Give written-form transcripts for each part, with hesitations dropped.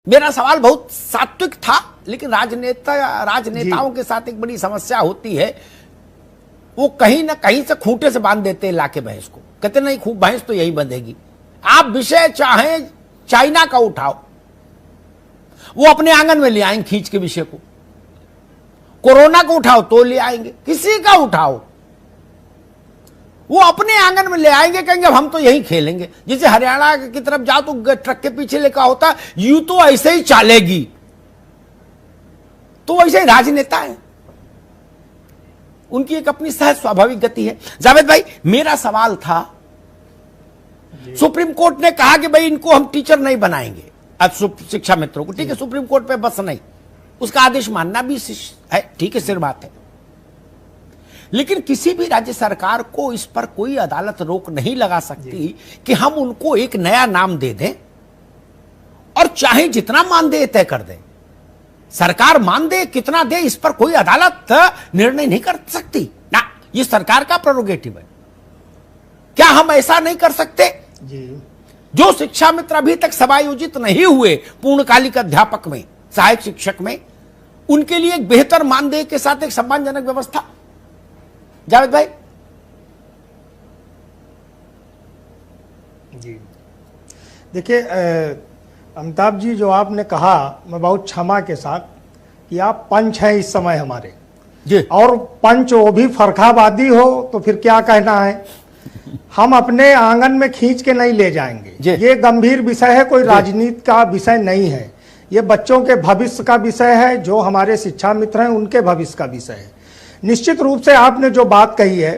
मेरा सवाल बहुत सात्विक था, लेकिन राजनेताओं के साथ एक बड़ी समस्या होती है, वो कहीं ना कहीं से खूंटे से बांध देते हैं लाके भैंस को। कहते नहीं, खूब भैंस तो यही बंधेगी। आप विषय चाहे चाइना का उठाओ, वो अपने आंगन में ले आएंगे खींच के विषय को। कोरोना को उठाओ तो ले आएंगे, किसी का उठाओ वो अपने आंगन में ले आएंगे, कहेंगे हम तो यही खेलेंगे। जैसे हरियाणा की तरफ जाओ तो ट्रक के पीछे लिखा होता यूं तो ऐसे ही चालेगी। तो ऐसे ही राजनेता है, उनकी एक अपनी सहज स्वाभाविक गति है। जावेद भाई, मेरा सवाल था, सुप्रीम कोर्ट ने कहा कि भाई इनको हम टीचर नहीं बनाएंगे, अब शिक्षा मित्रों को। ठीक है, सुप्रीम कोर्ट पे बस नहीं, उसका आदेश मानना भी है, ठीक है, सिर बात है। लेकिन किसी भी राज्य सरकार को इस पर कोई अदालत रोक नहीं लगा सकती कि हम उनको एक नया नाम दे दें और चाहे जितना मानदेय तय कर दें। सरकार मानदेय कितना दे, इस पर कोई अदालत निर्णय नहीं कर सकती ना, ये सरकार का प्रेरोगेटिव है। क्या हम ऐसा नहीं कर सकते जी? जो शिक्षा मित्र अभी तक समायोजित नहीं हुए पूर्णकालिक अध्यापक में, सहायक शिक्षक में, उनके लिए एक बेहतर मानदेय के साथ एक सम्मानजनक व्यवस्था। जावेद भाई जी, देखिए अमिताभ जी, जो आपने कहा, मैं बहुत क्षमा के साथ कि आप पंच हैं इस समय हमारे जी, और पंच वो भी फरखाबादी हो तो फिर क्या कहना है। हम अपने आंगन में खींच के नहीं ले जाएंगे, ये गंभीर विषय है, कोई राजनीति का विषय नहीं है। ये बच्चों के भविष्य का विषय है, जो हमारे शिक्षा मित्र हैं उनके भविष्य का विषय है। निश्चित रूप से आपने जो बात कही है,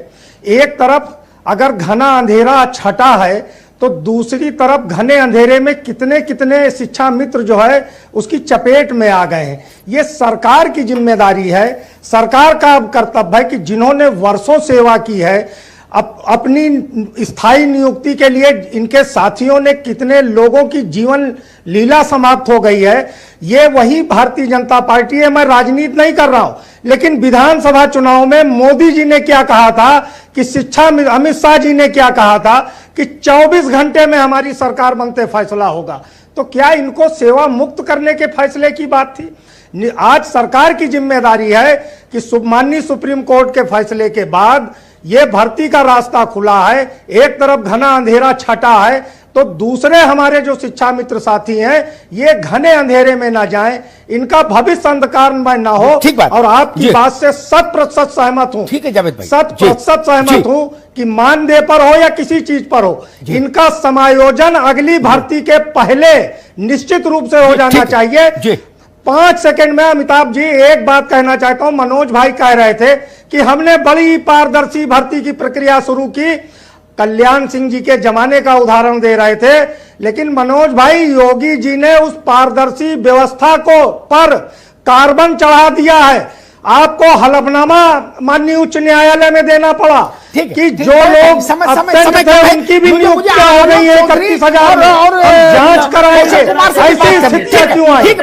एक तरफ अगर घना अंधेरा छटा है तो दूसरी तरफ घने अंधेरे में कितने कितने शिक्षा मित्र जो है उसकी चपेट में आ गए हैं। ये सरकार की जिम्मेदारी है, सरकार का कर्तव्य है कि जिन्होंने वर्षों सेवा की है, अपनी स्थायी नियुक्ति के लिए इनके साथियों ने कितने लोगों की जीवन लीला समाप्त हो गई है। ये वही भारतीय जनता पार्टी है। मैं राजनीति नहीं कर रहा हूं, लेकिन विधानसभा चुनाव में मोदी जी ने क्या कहा था कि शिक्षा में, अमित शाह जी ने क्या कहा था कि 24 घंटे में हमारी सरकार बनते फैसला होगा। तो क्या इनको सेवा मुक्त करने के फैसले की बात थी? आज सरकार की जिम्मेदारी है कि माननीय सुप्रीम कोर्ट के फैसले के बाद ये भर्ती का रास्ता खुला है, एक तरफ घना अंधेरा छटा है, तो दूसरे हमारे जो शिक्षा मित्र साथी हैं ये घने अंधेरे में ना जाएं, इनका भविष्य अंधकार में ना हो। और आपकी बात से 100% सहमत हूं। ठीक है जावेद भाई, 100% सहमत हूं कि मानदेय पर हो या किसी चीज पर हो, इनका समायोजन अगली भर्ती के पहले निश्चित रूप से हो जाना चाहिए। 5 सेकंड में अमिताभ जी एक बात कहना चाहता हूं। मनोज भाई कह रहे थे कि हमने बड़ी पारदर्शी भर्ती की प्रक्रिया शुरू की, कल्याण सिंह जी के जमाने का उदाहरण दे रहे थे, लेकिन मनोज भाई, योगी जी ने उस पारदर्शी व्यवस्था को पर कार्बन चढ़ा दिया है। आपको हलफनामा माननीय उच्च न्यायालय में देना पड़ा कि जो लोग उनकी भी नियुक्तियां हो गई है 31,000 जांच कराएंगे। ऐसी स्थिति क्यों आई?